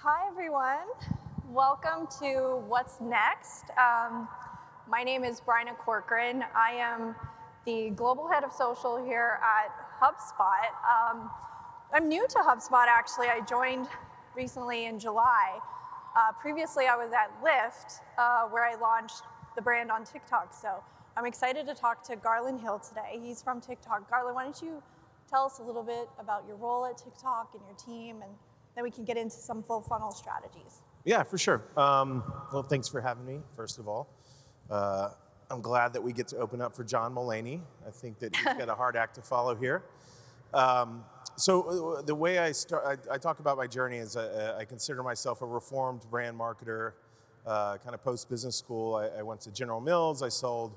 Hi, everyone. Welcome to What's Next. My name is Bryna Corcoran. I am the global head of social here at HubSpot. I'm new to HubSpot, actually. I joined recently in July. Previously, I was at Lyft, where I launched the brand on TikTok. So I'm excited to talk to Garland Hill today. He's from TikTok. Garland, why don't you tell us a little bit about your role at TikTok and your team, and then we can get into some full funnel strategies. Yeah, for sure. Well, thanks for having me, first of all. I'm glad that we get to open up for John Mulaney. I think that he's got a hard act to follow here. So the way I talk about my journey is I consider myself a reformed brand marketer, kind of post-business school. I went to General Mills. I sold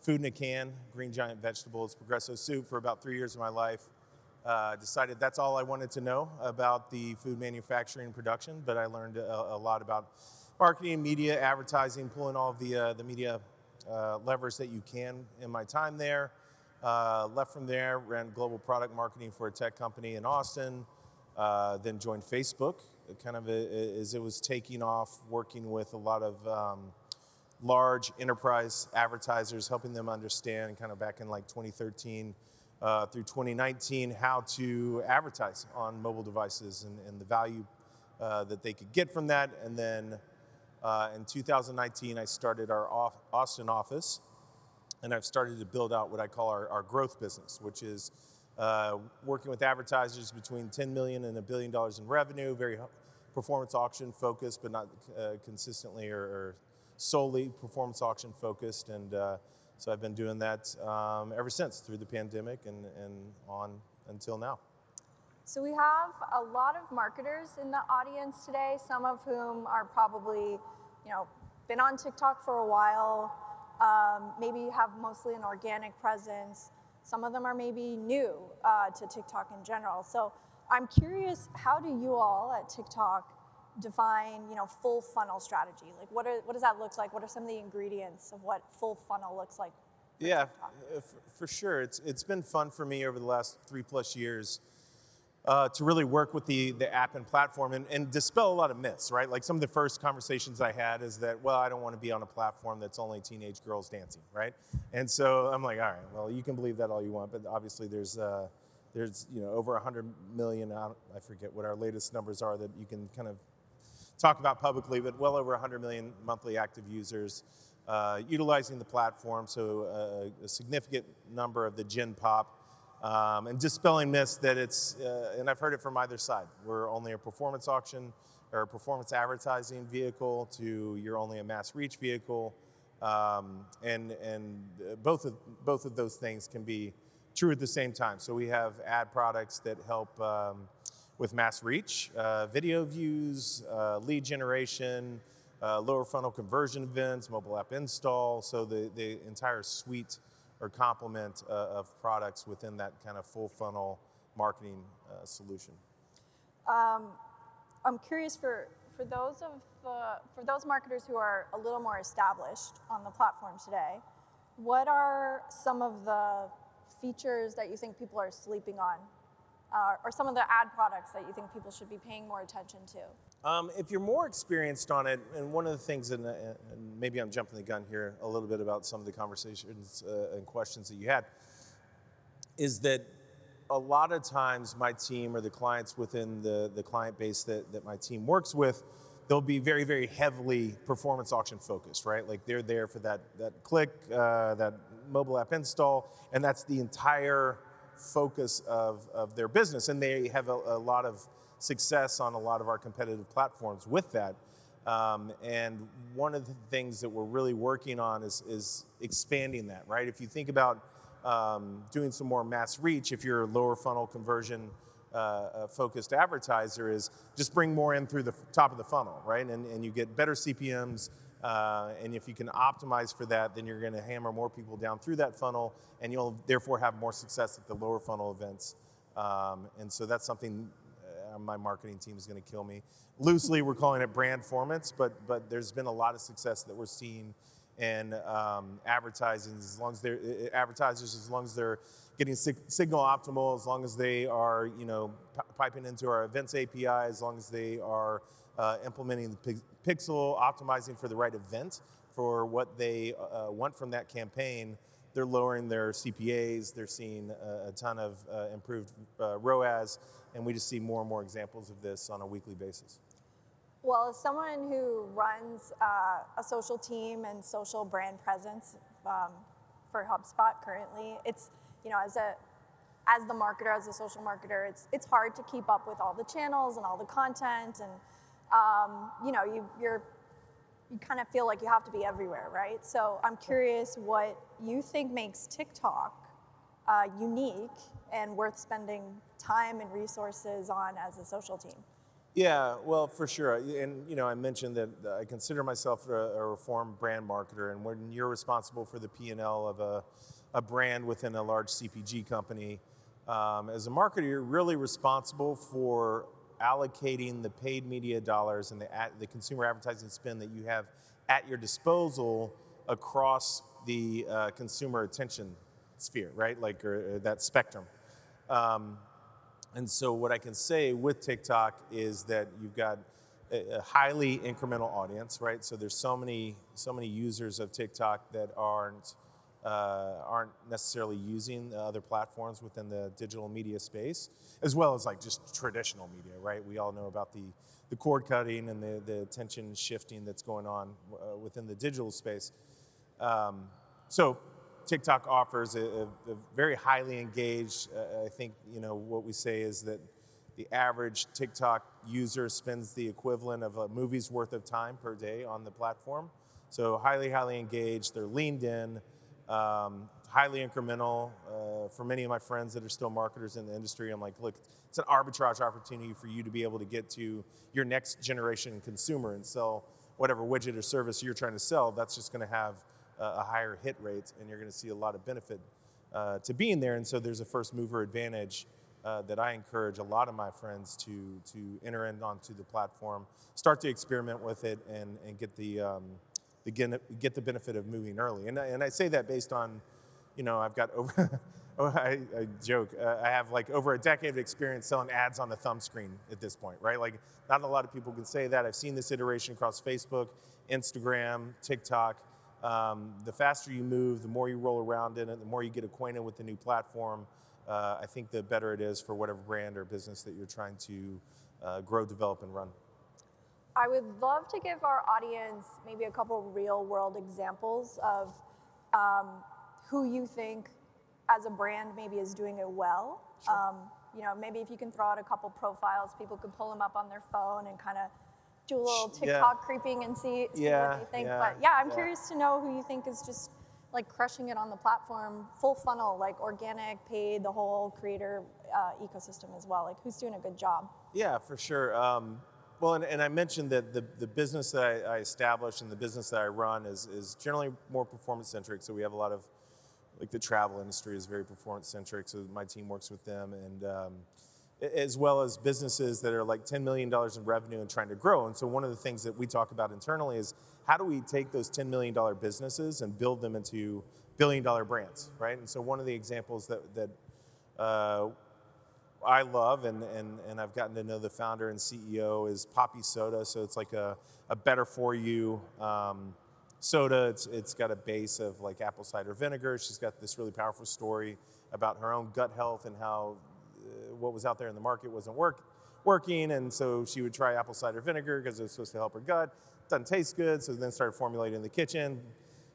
food in a can, Green Giant vegetables, Progresso soup for about 3 years of my life. Decided that's all I wanted to know about the food manufacturing and production, but I learned a lot about marketing, media, advertising, pulling all of the media levers that you can in my time there. Left from there, ran global product marketing for a tech company in Austin, then joined Facebook, kind of as it was taking off, working with a lot of large enterprise advertisers, helping them understand kind of back in like 2013 through 2019 how to advertise on mobile devices and the value that they could get from that. And then in 2019, I started our Austin office, and I've started to build out what I call our growth business, which is working with advertisers between 10 million and $1 billion in revenue, very performance auction focused, but not consistently or solely performance auction focused. And so I've been doing that ever since, through the pandemic and on until now. So we have a lot of marketers in the audience today, some of whom are probably, been on TikTok for a while, maybe have mostly an organic presence. Some of them are maybe new to TikTok in general. So I'm curious, how do you all at TikTok define, full funnel strategy? Like, what does that look like? What are some of the ingredients of what full funnel looks like? Yeah, for sure. It's been fun for me over the last 3+ years to really work with the app and platform and dispel a lot of myths, right? Like some of the first conversations I had is that, well, I don't want to be on a platform that's only teenage girls dancing, right? And so I'm like, all right, well, you can believe that all you want, but obviously there's over 100 million, I forget what our latest numbers are that you can kind of talk about publicly, but well over 100 million monthly active users utilizing the platform, so a significant number of the Gen Pop, and dispelling myths that it's, and I've heard it from either side, we're only a performance auction or a performance advertising vehicle to you're only a mass reach vehicle, and both of those things can be true at the same time. So we have ad products that help with mass reach, video views, lead generation, lower funnel conversion events, mobile app install, so the entire suite or complement of products within that kind of full funnel marketing solution. I'm curious for those marketers who are a little more established on the platform today, what are some of the features that you think people are sleeping on? Or some of the ad products that you think people should be paying more attention to? If you're more experienced on it, and one of the things, and maybe I'm jumping the gun here a little bit about some of the conversations and questions that you had, is that a lot of times my team or the clients within the client base that my team works with, they'll be very, very heavily performance auction focused, right? Like they're there for that click, that mobile app install, and that's the entire focus of their business, and they have a lot of success on a lot of our competitive platforms with that. And one of the things that we're really working on is expanding that, right? If you think about doing some more mass reach, if you're a lower funnel conversion focused advertiser, is just bring more in through the top of the funnel, right? And you get better CPMs. And if you can optimize for that, then you're going to hammer more people down through that funnel, and you'll therefore have more success at the lower funnel events. And so that's something my marketing team is going to kill me. Loosely, we're calling it brand formance, but there's been a lot of success that we're seeing in advertising, as long as they're getting signal optimal, as long as they are, piping into our events API, as long as they are implementing the pixel, optimizing for the right event for what they want from that campaign, they're lowering their CPAs, they're seeing a ton of improved ROAS, and we just see more and more examples of this on a weekly basis. Well, as someone who runs a social team and social brand presence for HubSpot currently, it's, as the marketer, as a social marketer, it's hard to keep up with all the channels and all the content, and you kind of feel like you have to be everywhere, right? So I'm curious what you think makes TikTok unique and worth spending time and resources on as a social team. Yeah, well, for sure. And, I mentioned that I consider myself a reformed brand marketer, and when you're responsible for the P&L of a brand within a large CPG company, as a marketer, you're really responsible for allocating the paid media dollars and the consumer advertising spend that you have at your disposal across the consumer attention sphere, right? Or that spectrum. And so what I can say with TikTok is that you've got a highly incremental audience, right? So there's so many users of TikTok that aren't necessarily using other platforms within the digital media space, as well as like just traditional media, right? We all know about the cord cutting and the attention shifting that's going on within the digital space. So TikTok offers a very highly engaged, I think, what we say is that the average TikTok user spends the equivalent of a movie's worth of time per day on the platform. So highly engaged, they're leaned in, highly incremental. For many of my friends that are still marketers in the industry, I'm like, look, it's an arbitrage opportunity for you to be able to get to your next generation consumer and sell whatever widget or service you're trying to sell. That's just going to have a higher hit rate, and you're going to see a lot of benefit to being there. And so there's a first mover advantage that I encourage a lot of my friends to enter in onto the platform, start to experiment with it, and get the benefit of moving early. And I say that based on, I've got over, I joke, I have like over a decade of experience selling ads on the thumb screen at this point, right? Like, not a lot of people can say that. I've seen this iteration across Facebook, Instagram, TikTok. The faster you move, the more you roll around in it, the more you get acquainted with the new platform, I think the better it is for whatever brand or business that you're trying to grow, develop, and run. I would love to give our audience maybe a couple real world examples of who you think as a brand maybe is doing it well. Sure. Maybe if you can throw out a couple profiles, people could pull them up on their phone and kind of do a little TikTok creeping and see what they think. But I'm curious to know who you think is just like crushing it on the platform, full funnel, like organic, paid, the whole creator ecosystem as well. Like, who's doing a good job? Yeah, for sure. Well, and I mentioned that the business that I established and the business that I run is generally more performance centric. So we have a lot of, like, the travel industry is very performance centric. So my team works with them, and as well as businesses that are like $10 million in revenue and trying to grow. And so one of the things that we talk about internally is how do we take those $10 million businesses and build them into billion-dollar brands, right? And so one of the examples that I love and I've gotten to know the founder and CEO is Poppy Soda. So it's like a better for you soda. It's got a base of like apple cider vinegar. She's got this really powerful story about her own gut health and how what was out there in the market wasn't working, and so she would try apple cider vinegar because it was supposed to help her gut. Doesn't taste good, so then started formulating in the kitchen.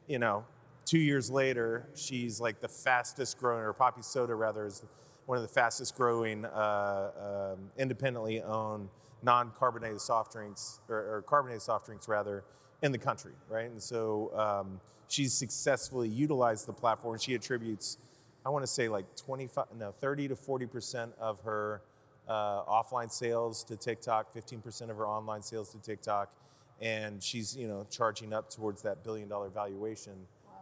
2 years later, she's like the fastest growing, or Poppy Soda rather, is one of the fastest growing independently owned non-carbonated soft drinks, or carbonated soft drinks rather, in the country, right? And so she's successfully utilized the platform. She attributes, I want to say like 30 to 40% of her offline sales to TikTok, 15% of her online sales to TikTok, and she's charging up towards that $1 billion valuation.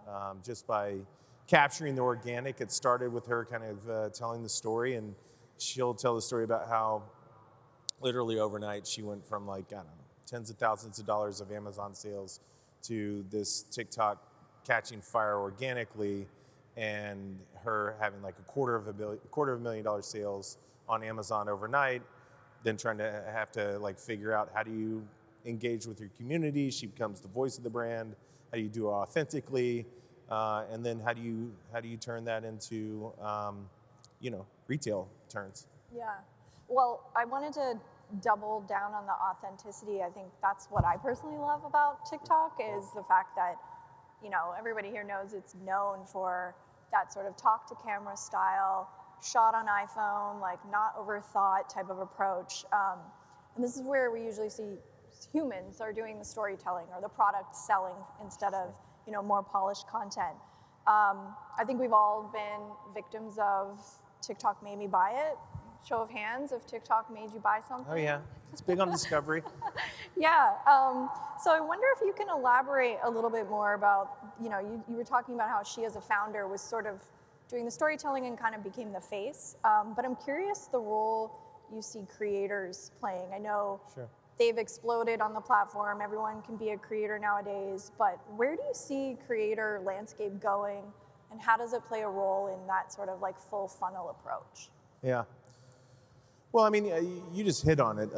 Wow. Just by capturing the organic. It started with her kind of telling the story, and she'll tell the story about how literally overnight she went from like, I don't know, tens of thousands of dollars of Amazon sales to this TikTok catching fire organically. and her having like $250,000 sales on Amazon overnight, then trying to have to like figure out how do you engage with your community. She becomes the voice of the brand. How do you do it authentically? And then how do you turn that into retail turns? Yeah. Well, I wanted to double down on the authenticity. I think that's what I personally love about TikTok is the fact that, everybody here knows it's known for that sort of talk to camera style, shot on iPhone, like not overthought type of approach. And this is where we usually see humans are doing the storytelling or the product selling instead of, more polished content. I think we've all been victims of TikTok made me buy it. Show of hands if TikTok made you buy something. Oh yeah, it's big on discovery. Yeah, so I wonder if you can elaborate a little bit more about, you were talking about how she as a founder was sort of doing the storytelling and kind of became the face. But I'm curious the role you see creators playing. I know Sure. they've exploded on the platform. Everyone can be a creator nowadays. But where do you see creator landscape going? And how does it play a role in that sort of like full funnel approach? Yeah. Well, I mean, you just hit on it.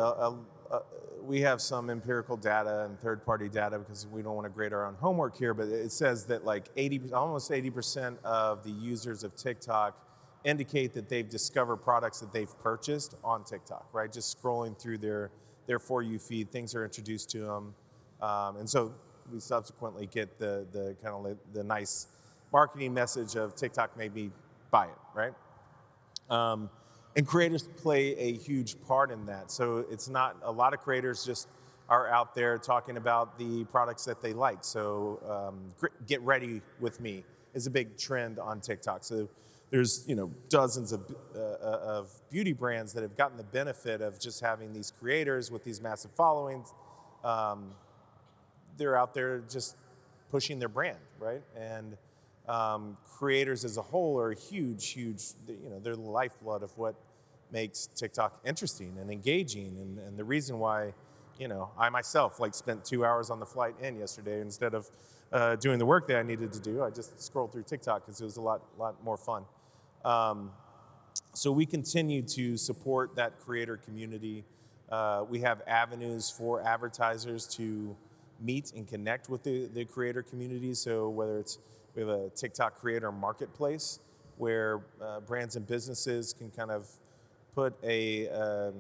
We have some empirical data and third-party data because we don't want to grade our own homework here, but it says that like almost 80% of the users of TikTok indicate that they've discovered products that they've purchased on TikTok, right? Just scrolling through their For You feed, things are introduced to them. And so we subsequently get the kind of the nice marketing message of TikTok made me buy it, right? And creators play a huge part in that. So it's not, a lot of creators just are out there talking about the products that they like. So Get Ready With Me is a big trend on TikTok. So there's dozens of beauty brands that have gotten the benefit of just having these creators with these massive followings. They're out there just pushing their brand, right? And creators as a whole are huge, they're the lifeblood of what makes TikTok interesting and engaging. And the reason why, I myself spent 2 hours on the flight in yesterday instead of doing the work that I needed to do. I just scrolled through TikTok because it was a lot more fun. So we continue to support that creator community. We have avenues for advertisers to meet and connect with the creator community. So whether we have a TikTok creator marketplace where brands and businesses can kind of put an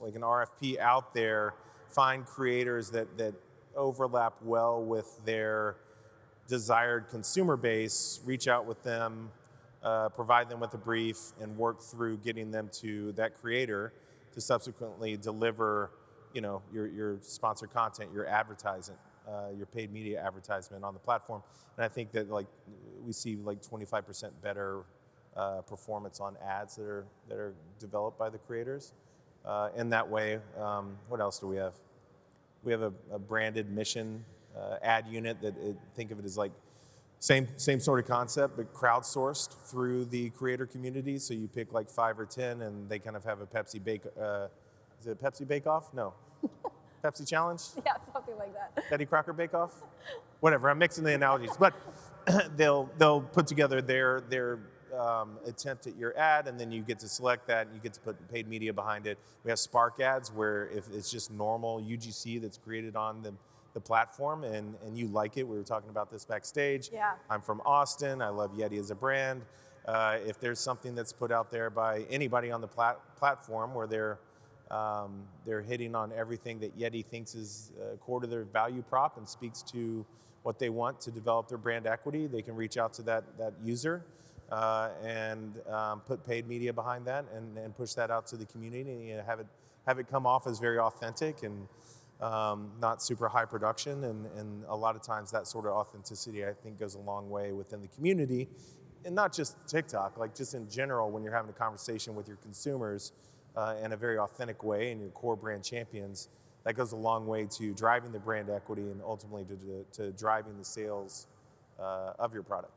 RFP out there, find creators that overlap well with their desired consumer base, reach out with them, provide them with a brief, and work through getting them to that creator to subsequently deliver, your sponsored content, your advertising, your paid media advertisement on the platform. And I think that we see 25% better performance on ads that are developed by the creators. In that way, what else do we have? We have a branded mission ad unit that think of it as same sort of concept, but crowdsourced through the creator community. So you pick 5 or 10, and they kind of have a Pepsi bake. Is it a Pepsi Bake Off? No. Pepsi Challenge? Yeah, something like that. Betty Crocker Bake Off? Whatever. I'm mixing the analogies, but they'll put together their attempt at your ad, and then you get to select that, and you get to put paid media behind it. We have Spark ads where if it's just normal UGC that's created on the platform and you like it, we were talking about this backstage. Yeah. I'm from Austin. I love Yeti as a brand. If there's something that's put out there by anybody on the platform where they're hitting on everything that Yeti thinks is core to their value prop and speaks to what they want to develop their brand equity, they can reach out to that user and put paid media behind that and push that out to the community and have it come off as very authentic and not super high production. And a lot of times that sort of authenticity, I think, goes a long way within the community. And not just TikTok, just in general, when you're having a conversation with your consumers in a very authentic way and your core brand champions, that goes a long way to driving the brand equity and ultimately to driving the sales of your product.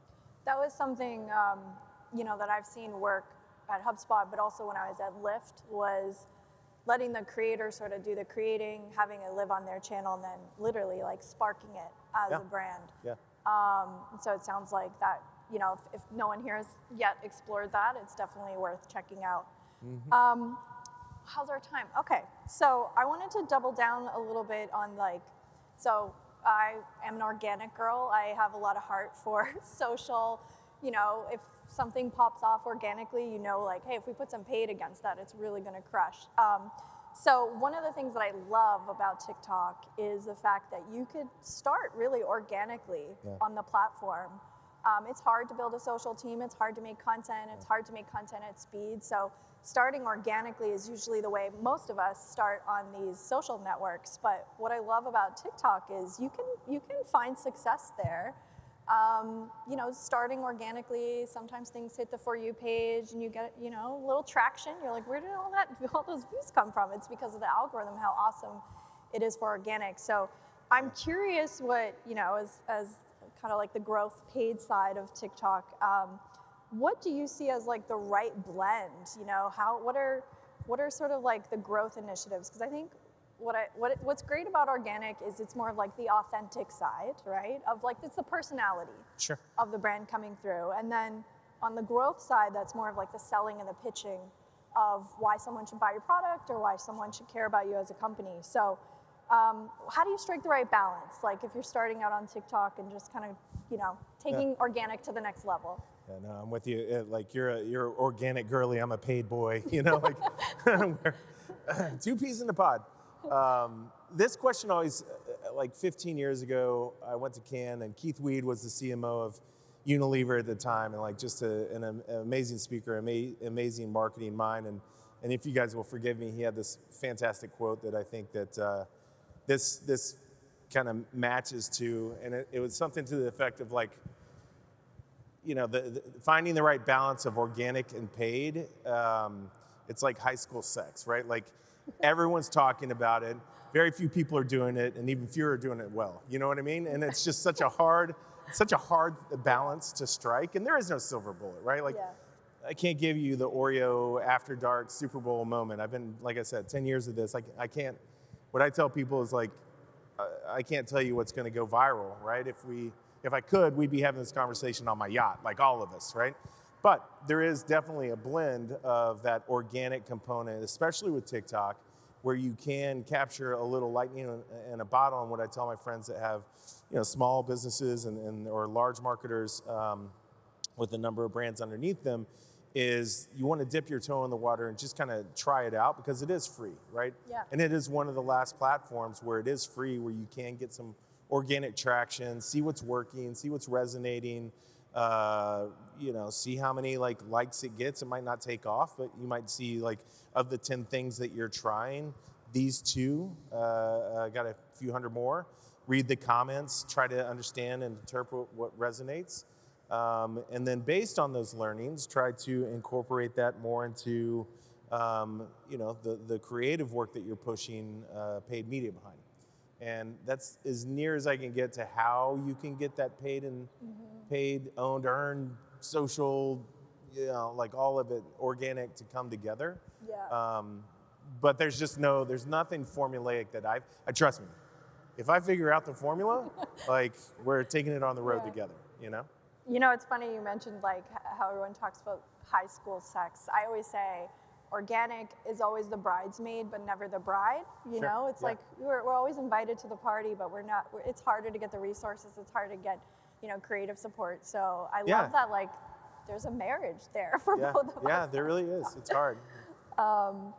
That was something that I've seen work at HubSpot, but also when I was at Lyft, was letting the creator sort of do the creating, having it live on their channel, and then literally sparking it as a brand. Yeah. So it sounds like that if no one here has yet explored that, it's definitely worth checking out. How's our time? Okay, so I wanted to double down a little bit on so I am an organic girl. I have a lot of heart for social. If something pops off organically, hey, if we put some paid against that, it's really gonna crush. So one of the things that I love about TikTok is the fact that you could start really organically on the platform. It's hard to build a social team. It's hard to make content. It's hard to make content at speed. So starting organically is usually the way most of us start on these social networks. But what I love about TikTok is you can find success there. Starting organically, sometimes things hit the For You page and you get, a little traction. You're like, where did all those views come from? It's because of the algorithm, how awesome it is for organic. So I'm curious what, as kind of like the growth paid side of TikTok, what do you see as like the right blend? What are sort of like the growth initiatives? Because I think what's great about organic is it's more of like the authentic side, right? Of like, it's the personality of the brand coming through. And then on the growth side, that's more of like the selling and the pitching of why someone should buy your product or why someone should care about you as a company. So how do you strike the right balance? Like if you're starting out on TikTok and just kind of, taking organic to the next level. Yeah, no, I'm with you. Like you're organic girly. I'm a paid boy. Two peas in the pod. This question always, like 15 years ago, I went to Cannes and Keith Weed was the CMO of Unilever at the time, and like just an amazing speaker, amazing marketing mind. And if you guys will forgive me, he had this fantastic quote that I think that this kind of matches to, and it was something to the effect of like, finding the right balance of organic and paid. It's like high school sex, right? Like everyone's talking about it. Very few people are doing it, and even fewer are doing it well. You know what I mean? And it's just such a hard balance to strike. And there is no silver bullet, right? Like I can't give you the Oreo after dark Super Bowl moment. I've been, like I said, 10 years of this. I can't. What I tell people is like, I can't tell you what's going to go viral, right? If I could, we'd be having this conversation on my yacht, like all of us, right? But there is definitely a blend of that organic component, especially with TikTok, where you can capture a little lightning in a bottle. And what I tell my friends that have, small businesses and or large marketers with a number of brands underneath them is you want to dip your toe in the water and just kind of try it out because it is free, right? Yeah. And it is one of the last platforms where it is free, where you can get some organic traction, see what's working, see what's resonating, see how many likes it gets. It might not take off, but you might see like of the 10 things that you're trying, these two got a few hundred more. Read the comments, try to understand and interpret what resonates. And then based on those learnings, try to incorporate that more into, the creative work that you're pushing paid media behind. And that's as near as I can get to how you can get that paid and paid, owned, earned, social, like all of it organic to come together. Yeah. But there's nothing formulaic that trust me, if I figure out the formula, like we're taking it on the road together, It's funny you mentioned like how everyone talks about high school sex. I always say organic is always the bridesmaid, but never the bride. It's like we're always invited to the party, but we're not. It's harder to get the resources. It's hard to get, creative support. So I love that like there's a marriage there for both of us. Yeah, there really is. It's hard. One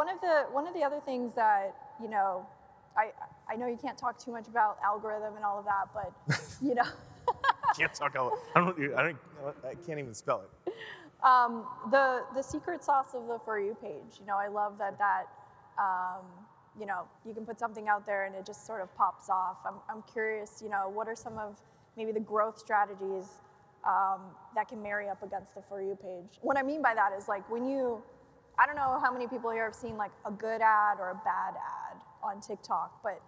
of the other things that I know you can't talk too much about algorithm and all of that, but Can't talk. I can't even spell it. The secret sauce of the For You page. I love that you can put something out there and it just sort of pops off. I'm curious, what are some of maybe the growth strategies that can marry up against the For You page? What I mean by that is like I don't know how many people here have seen like a good ad or a bad ad on TikTok, but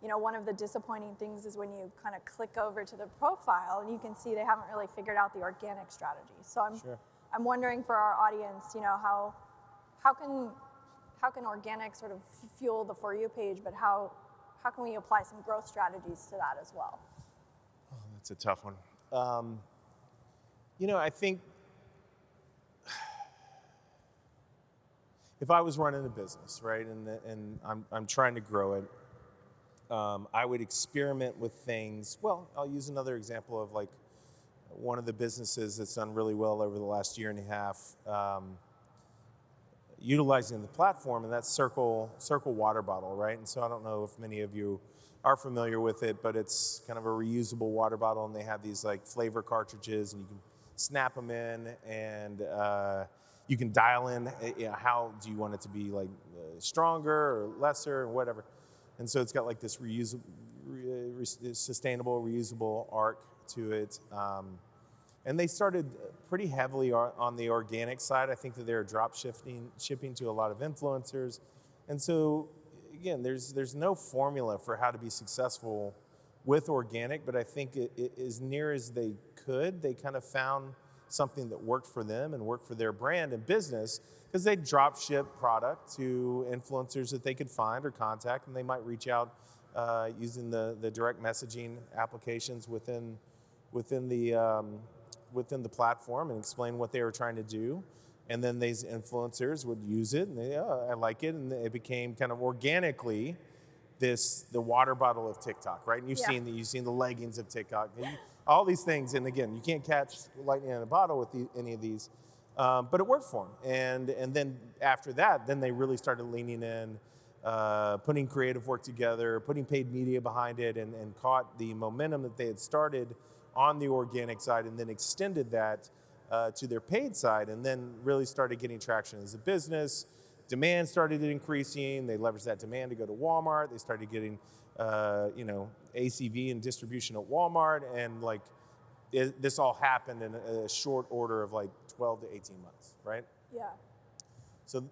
one of the disappointing things is when you kind of click over to the profile and you can see they haven't really figured out the organic strategy. So I'm wondering for our audience, how can organic sort of fuel the For You page, but how can we apply some growth strategies to that as well? Oh, that's a tough one. I think if I was running a business, right, and I'm trying to grow it, I would experiment with things. Well, I'll use another example of like one of the businesses that's done really well over the last year and a half, utilizing the platform, and that's Circle water bottle, right? And so I don't know if many of you are familiar with it, but it's kind of a reusable water bottle, and they have these like flavor cartridges, and you can snap them in, and you can dial in, how do you want it to be, like stronger or lesser or whatever. And so it's got like this sustainable, reusable arc to it. And they started pretty heavily on the organic side. I think that they're drop shipping to a lot of influencers. And so, again, there's no formula for how to be successful with organic, but I think as near as they could, they kind of found something that worked for them and worked for their brand and business, because they drop ship product to influencers that they could find or contact, and they might reach out using the direct messaging applications within the platform and explain what they were trying to do. And then these influencers would use it, and they, I like it, and it became kind of organically the water bottle of TikTok, right? And you've seen the leggings of TikTok, all these things. And again, you can't catch lightning in a bottle with any of these, but it worked for them. And then after that, then they really started leaning in, putting creative work together, putting paid media behind it, and caught the momentum that they had started on the organic side, and then extended that to their paid side, and then really started getting traction as a business. Demand started increasing. They leveraged that demand to go to Walmart. They started getting, ACV and distribution at Walmart, and this all happened in a short order of like 12 to 18 months, right? Yeah. So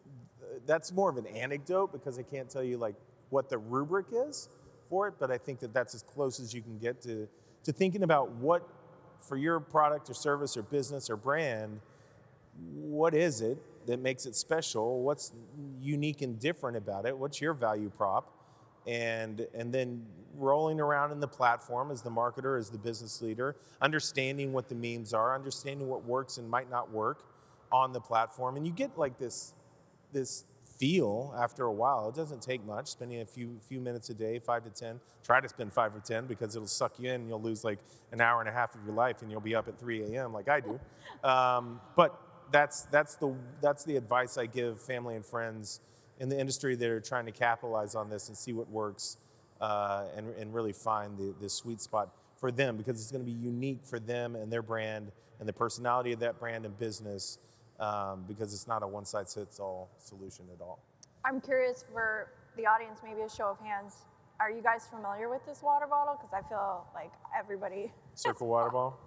that's more of an anecdote, because I can't tell you like what the rubric is for it, but I think that that's as close as you can get to thinking about what, for your product or service or business or brand, what is it that makes it special? What's unique and different about it? What's your value prop? And then rolling around in the platform as the marketer, as the business leader, understanding what the memes are, understanding what works and might not work on the platform. And you get like this feel after a while. It doesn't take much, spending a few minutes a day, 5 to 10. Try to spend 5 or 10, because it'll suck you in, and you'll lose like an hour and a half of your life, and you'll be up at 3 a.m. like I do. But that's the advice I give family and friends in the industry that are trying to capitalize on this and see what works, and really find the sweet spot for them, because it's going to be unique for them and their brand and the personality of that brand and business, because it's not a one-size-fits-all solution at all. I'm curious, for the audience, maybe a show of hands. Are you guys familiar with this water bottle? Because I feel like everybody. Circle water bottle?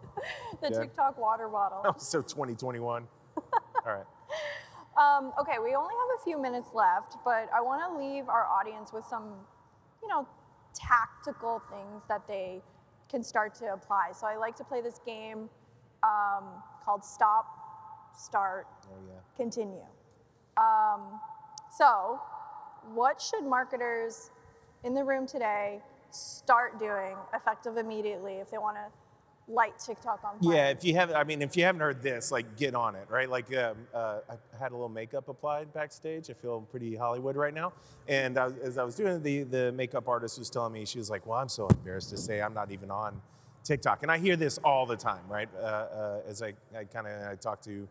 The TikTok water bottle. Oh, so 2021. All right. Okay, we only have a few minutes left, but I want to leave our audience with some, tactical things that they can start to apply. So I like to play this game called Stop, Start, Continue. So what should marketers in the room today start doing effective immediately if they want to light TikTok on fire? Yeah, if you haven't heard this, like, get on it, right? Like, I had a little makeup applied backstage. I feel pretty Hollywood right now. And as I was doing it, the makeup artist was telling me, she was like, well, I'm so embarrassed to say I'm not even on TikTok. And I hear this all the time, right? As I talk to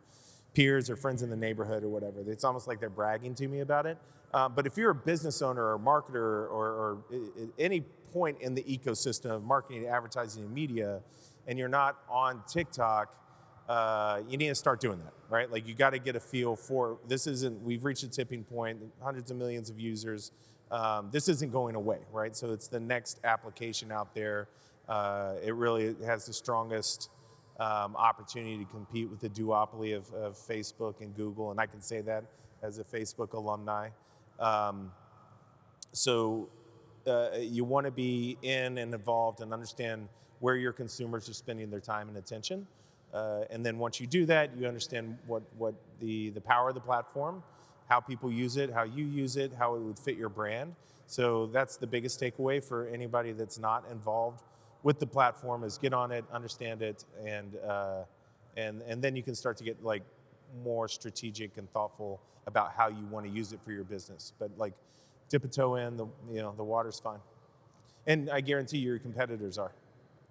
peers or friends in the neighborhood or whatever. It's almost like they're bragging to me about it. But if you're a business owner or marketer, or at any point in the ecosystem of marketing, advertising, and media, and you're not on TikTok, you need to start doing that, right? Like, you got to get a feel for, we've reached a tipping point, hundreds of millions of users. This isn't going away, right? So it's the next application out there. It really has the strongest opportunity to compete with the duopoly of Facebook and Google, and I can say that as a Facebook alumni. So you want to be in and involved and understand where your consumers are spending their time and attention. And then once you do that, you understand what the power of the platform, how people use it, how you use it, how it would fit your brand. So that's the biggest takeaway for anybody that's not involved with the platform, is get on it, understand it, and And then you can start to get like more strategic and thoughtful about how you want to use it for your business. But like dip a toe in, the water's fine. And I guarantee your competitors are.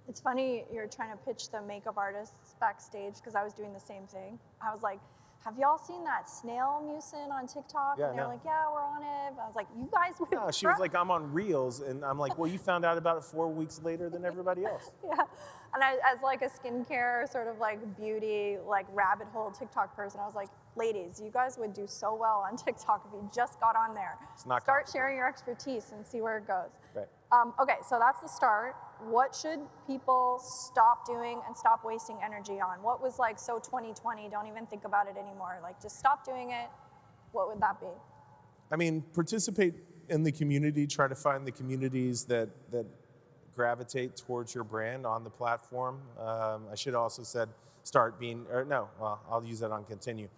It's funny you're trying to pitch the makeup artists backstage because I was doing the same thing. I was like, have y'all seen that snail mucin on TikTok? Yeah, and they're no. like, yeah, we're on it. I was like, you guys would No, she was like, I'm on Reels. And I'm like, well, you found out about it 4 weeks later than everybody else. Yeah. And as like a skincare sort of like beauty, like rabbit hole TikTok person, I was like, ladies, you guys would do so well on TikTok if you just got on there. It's not Start sharing your expertise and see where it goes. Right. Okay, so that's the start. What should people stop doing and stop wasting energy on? What was like so 2020, don't even think about it anymore. Like just stop doing it. What would that be? I mean, participate in the community, try to find the communities that gravitate towards your brand on the platform. I should have also said start being, or no, well, I'll use that on continue.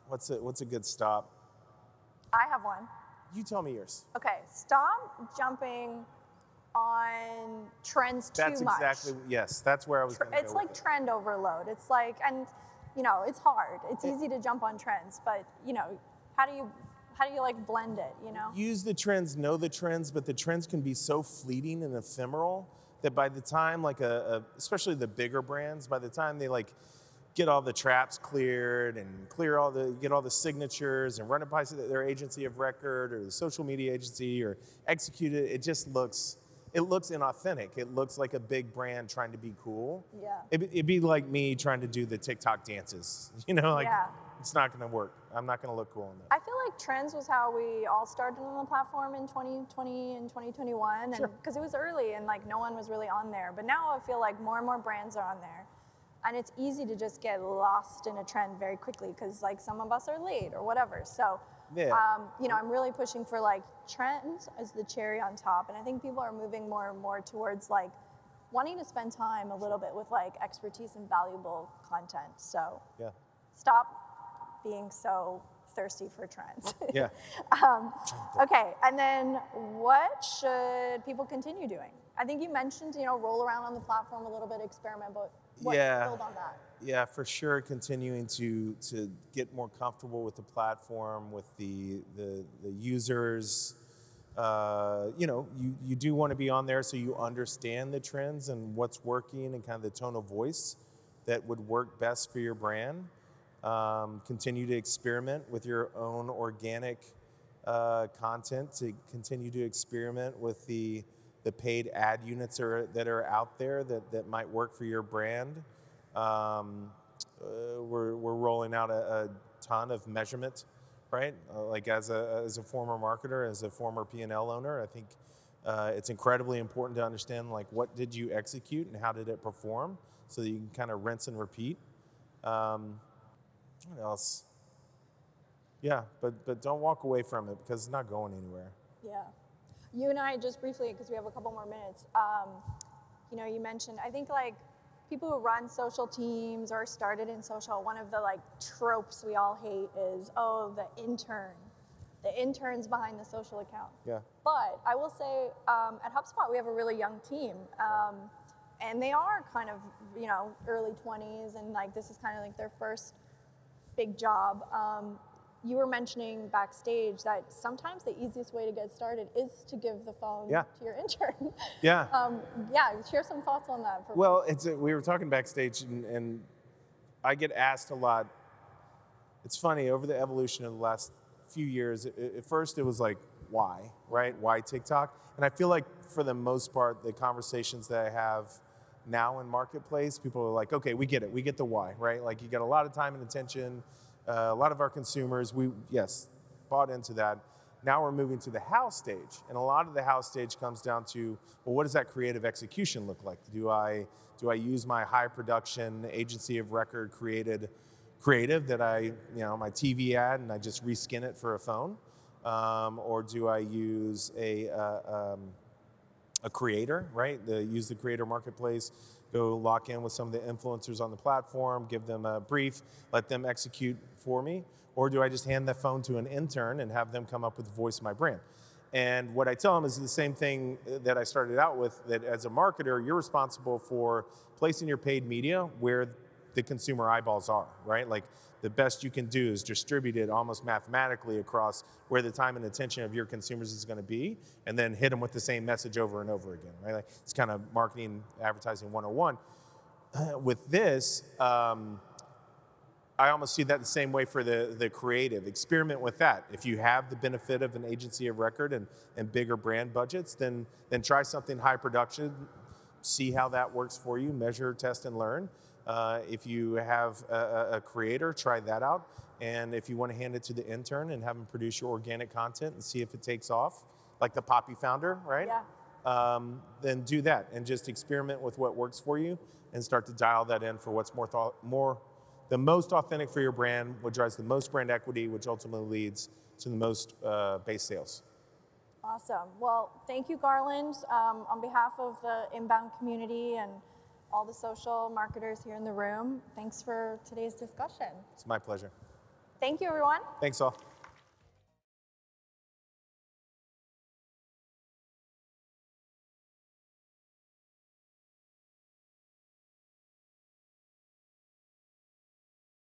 What's a good stop? I have one. You tell me yours. Okay, stop jumping on trends too much. That's exactly, yes, that's where I was going to go. It's like trend overload. It's like, and you know, it's hard. It's easy to jump on trends, but you know, how do you like blend it, you know? Use the trends, know the trends, but the trends can be so fleeting and ephemeral that by the time like especially the bigger brands, by the time they like get all the traps cleared and get all the signatures and run it by their agency of record or the social media agency or execute it, it looks inauthentic. It looks like a big brand trying to be cool. Yeah. It'd be like me trying to do the TikTok dances, you know, like Yeah. it's not gonna work. I'm not gonna look cool in that. I feel like trends was how we all started on the platform in 2020 and 2021, and Sure. because it was early and like no one was really on there. But now I feel like more and more brands are on there. And it's easy to just get lost in a trend very quickly because like some of us are late or whatever. So, Yeah. you know, I'm really pushing for like trends as the cherry on top. And I think people are moving more and more towards like wanting to spend time a little bit with like expertise and valuable content. So Yeah. stop being so thirsty for trends. Yeah. Okay, and then what should people continue doing? I think you mentioned, you know, roll around on the platform a little bit, experiment, but what build on that? Yeah, for sure. Continuing to get more comfortable with the platform, with the users. You know, you do want to be on there so you understand the trends and what's working and kind of the tone of voice that would work best for your brand. Continue to experiment with your own organic content, to continue to experiment with the paid ad units that are out there that might work for your brand. We're rolling out a ton of measurement, right? Like as a former marketer, as a former P&L owner, I think it's incredibly important to understand like what did you execute and how did it perform, so that you can kind of rinse and repeat. What else? Yeah, but don't walk away from it because it's not going anywhere. Yeah. You and I just briefly, because we have a couple more minutes, you know, you mentioned, I think like people who run social teams or started in social, one of the like tropes we all hate is, oh, the intern's behind the social account. Yeah. But I will say at HubSpot, we have a really young team. And they are kind of, you know, early 20s, and like this is kind of like their first big job. You were mentioning backstage that sometimes the easiest way to get started is to give the phone to your intern. Yeah. Yeah, share some thoughts on that. Well, we were talking backstage, and I get asked a lot. It's funny, over the evolution of the last few years, at first it was like, why, right? Why TikTok? And I feel like for the most part, the conversations that I have now in marketplace, people are like, okay, we get it. We get the why, right? Like you got a lot of time and attention. A lot of our consumers, bought into that. Now we're moving to the how stage. And a lot of the how stage comes down to, well, what does that creative execution look like? Do I use my high production agency of record creative that my TV ad and I just reskin it for a phone? Or do I use a creator, right? Use the creator marketplace, go lock in with some of the influencers on the platform, give them a brief, let them execute for me? Or do I just hand the phone to an intern and have them come up with Voice My Brand? And what I tell them is the same thing that I started out with, that as a marketer, you're responsible for placing your paid media where the consumer eyeballs are, right? Like the best you can do is distribute it almost mathematically across where the time and attention of your consumers is going to be, and then hit them with the same message over and over again, right? Like it's kind of marketing, advertising 101. With this, I almost see that the same way for the creative. Experiment with that. If you have the benefit of an agency of record and bigger brand budgets, then try something high production, see how that works for you, measure, test, and learn. If you have a creator, try that out. And if you want to hand it to the intern and have them produce your organic content and see if it takes off, like the Poppy founder, right? Yeah. Then do that and just experiment with what works for you and start to dial that in for what's the most authentic for your brand, what drives the most brand equity, which ultimately leads to the most base sales. Awesome. Well, thank you, Garland. On behalf of the Inbound community and all the social marketers here in the room, thanks for today's discussion. It's my pleasure. Thank you, everyone. Thanks all.